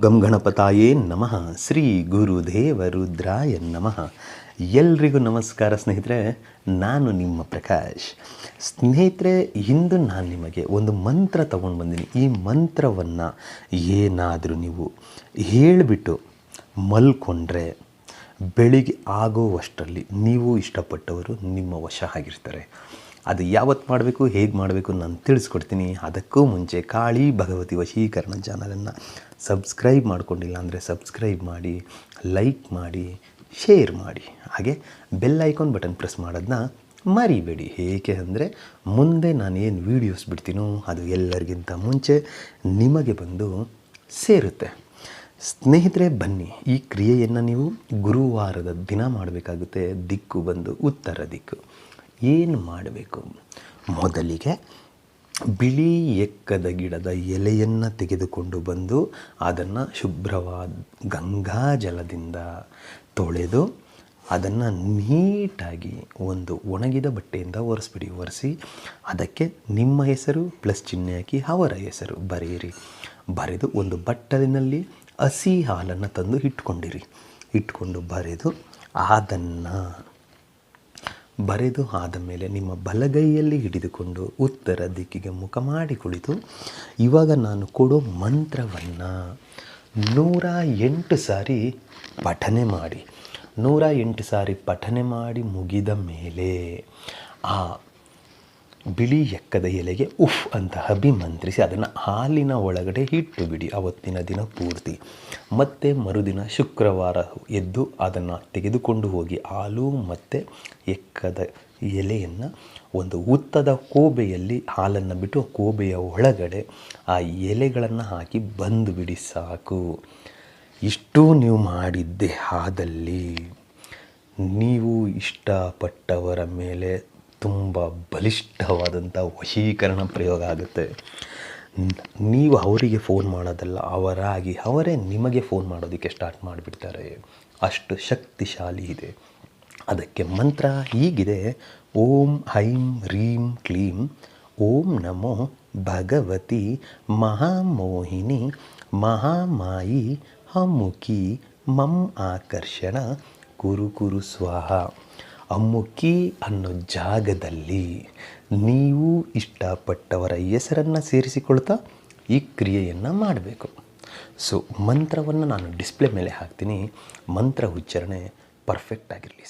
ಗಂ ಗಣಪತಾಯೇ ನಮಃ. ಶ್ರೀ ಗುರುದೇವ ರುದ್ರಾಯ ನಮಃ. ಎಲ್ರಿಗೂ ನಮಸ್ಕಾರ ಸ್ನೇಹಿತರೆ, ನಾನು ನಿಮ್ಮ ಪ್ರಕಾಶ್. ಸ್ನೇಹಿತರೆ, ಇಂದು ನಾನು ನಿಮಗೆ ಒಂದು ಮಂತ್ರ ತಗೊಂಡು ಬಂದೀನಿ. ಈ ಮಂತ್ರವನ್ನು ಏನಾದರೂ ನೀವು ಹೇಳಿಬಿಟ್ಟು ಮಲ್ಕೊಂಡ್ರೆ ಬೆಳಿಗ್ಗೆ ಆಗೋವಷ್ಟರಲ್ಲಿ ನೀವು ಇಷ್ಟಪಟ್ಟವರು ನಿಮ್ಮ ವಶ ಆಗಿರ್ತಾರೆ. ಅದು ಯಾವತ್ತು ಮಾಡಬೇಕು, ಹೇಗೆ ಮಾಡಬೇಕು ನಾನು ತಿಳಿಸ್ಕೊಡ್ತೀನಿ. ಅದಕ್ಕೂ ಮುಂಚೆ ಕಾಳಿ ಭಗವತಿ ವಶೀಕರಣ ಚಾನಲನ್ನು ಸಬ್ಸ್ಕ್ರೈಬ್ ಮಾಡ್ಕೊಂಡಿಲ್ಲ ಅಂದರೆ ಸಬ್ಸ್ಕ್ರೈಬ್ ಮಾಡಿ, ಲೈಕ್ ಮಾಡಿ, ಶೇರ್ ಮಾಡಿ, ಹಾಗೆ ಬೆಲ್ ಐಕಾನ್ ಬಟನ್ ಪ್ರೆಸ್ ಮಾಡೋದನ್ನ ಮರಿಬೇಡಿ. ಏಕೆ ಅಂದರೆ ಮುಂದೆ ನಾನು ಏನು ವೀಡಿಯೋಸ್ ಬಿಡ್ತೀನೋ ಅದು ಎಲ್ಲರಿಗಿಂತ ಮುಂಚೆ ನಿಮಗೆ ಬಂದು ಸೇರುತ್ತೆ. ಸ್ನೇಹಿತರೆ, ಬನ್ನಿ, ಈ ಕ್ರಿಯೆಯನ್ನು ನೀವು ಗುರುವಾರದ ದಿನ ಮಾಡಬೇಕಾಗುತ್ತೆ. ದಿಕ್ಕು ಬಂದು ಉತ್ತರ ದಿಕ್ಕು. ಏನು ಮಾಡಬೇಕು? ಮೊದಲಿಗೆ ಬಿಳಿ ಎಕ್ಕದ ಗಿಡದ ಎಲೆಯನ್ನು ತೆಗೆದುಕೊಂಡು ಬಂದು ಅದನ್ನು ಶುಭ್ರವಾದ ಗಂಗಾ ಜಲದಿಂದ ತೊಳೆದು ಅದನ್ನು ನೀಟಾಗಿ ಒಂದು ಒಣಗಿದ ಬಟ್ಟೆಯಿಂದ ಒರೆಸ್ಬಿಡಿ. ಒರೆಸಿ ಅದಕ್ಕೆ ನಿಮ್ಮ ಹೆಸರು ಪ್ಲಸ್ ಚಿಹ್ನೆ ಹಾಕಿ ಅವರ ಹೆಸರು ಬರೆಯಿರಿ. ಬರೆದು ಒಂದು ಬಟ್ಟಲಿನಲ್ಲಿ ಹಸಿ ಹಾಲನ್ನು ತಂದು ಇಟ್ಕೊಂಡು ಬರೆದು ಆದ ಮೇಲೆ ನಿಮ್ಮ ಬಲಗೈಯಲ್ಲಿ ಹಿಡಿದುಕೊಂಡು ಉತ್ತರ ದಿಕ್ಕಿಗೆ ಮುಖ ಮಾಡಿ ಕುಳಿತು, ಇವಾಗ ನಾನು ಕೊಡೋ ಮಂತ್ರವನ್ನು 108 ಸಾರಿ ಪಠನೆ ಮಾಡಿ. 108 ಸಾರಿ ಪಠನೆ ಮಾಡಿ ಮುಗಿದ ಮೇಲೆ ಆ ಬಿಳಿ ಎಕ್ಕದ ಎಲೆಗೆ ಉಫ್ ಅಂತ ಅಭಿಮಂತ್ರಿಸಿ ಅದನ್ನು ಹಾಲಿನ ಒಳಗಡೆ ಇಟ್ಟು ಬಿಡಿ ಅವತ್ತಿನ ದಿನ ಪೂರ್ತಿ. ಮತ್ತು ಮರುದಿನ ಶುಕ್ರವಾರ ಎದ್ದು ಅದನ್ನು ತೆಗೆದುಕೊಂಡು ಹೋಗಿ ಹಾಲು ಮತ್ತು ಎಕ್ಕದ ಎಲೆಯನ್ನು ಒಂದು ಉತ್ತದ ಕೋಬೆಯಲ್ಲಿ ಹಾಲನ್ನು ಬಿಟ್ಟು ಕೋಬೆಯ ಒಳಗಡೆ ಆ ಎಲೆಗಳನ್ನು ಹಾಕಿ ಬಂದು ಬಿಡಿ. ಸಾಕು. ಇಷ್ಟೂ ನೀವು ಮಾಡಿದ್ದೆ ಆದಲ್ಲಿ ನೀವು ಇಷ್ಟಪಟ್ಟವರ ಮೇಲೆ ತುಂಬ ಬಲಿಷ್ಠವಾದಂಥ ವಶೀಕರಣ ಪ್ರಯೋಗ ಆಗುತ್ತೆ. ನೀವು ಅವರಿಗೆ ಫೋನ್ ಮಾಡೋದಲ್ಲ, ಅವರೇ ನಿಮಗೆ ಫೋನ್ ಮಾಡೋದಕ್ಕೆ ಸ್ಟಾರ್ಟ್ ಮಾಡಿಬಿಡ್ತಾರೆ. ಅಷ್ಟು ಶಕ್ತಿಶಾಲಿ ಇದೆ. ಅದಕ್ಕೆ ಮಂತ್ರ ಹೀಗಿದೆ: ಓಂ ಐಂ ರೀಂ ಕ್ಲೀಂ ಓಂ ನಮೋ ಭಗವತಿ ಮಹಾಮೋಹಿನಿ ಮಹಾಮಾಯಿ ಅಮ್ಮುಖಿ ಮಂ ಆಕರ್ಷಣ ಕುರು ಸ್ವಾಹ. ಅಮ್ಮುಖಿ ಅನ್ನೋ ಜಾಗದಲ್ಲಿ ನೀವು ಇಷ್ಟಪಟ್ಟವರ ಹೆಸರನ್ನು ಸೇರಿಸಿಕೊಳ್ತಾ ಈ ಕ್ರಿಯೆಯನ್ನು ಮಾಡಬೇಕು. ಸೊ ಮಂತ್ರವನ್ನು ನಾನು ಡಿಸ್ಪ್ಲೇ ಮೇಲೆ ಹಾಕ್ತೀನಿ. ಮಂತ್ರ ಉಚ್ಚಾರಣೆ ಪರ್ಫೆಕ್ಟ್ ಆಗಿರಲಿ.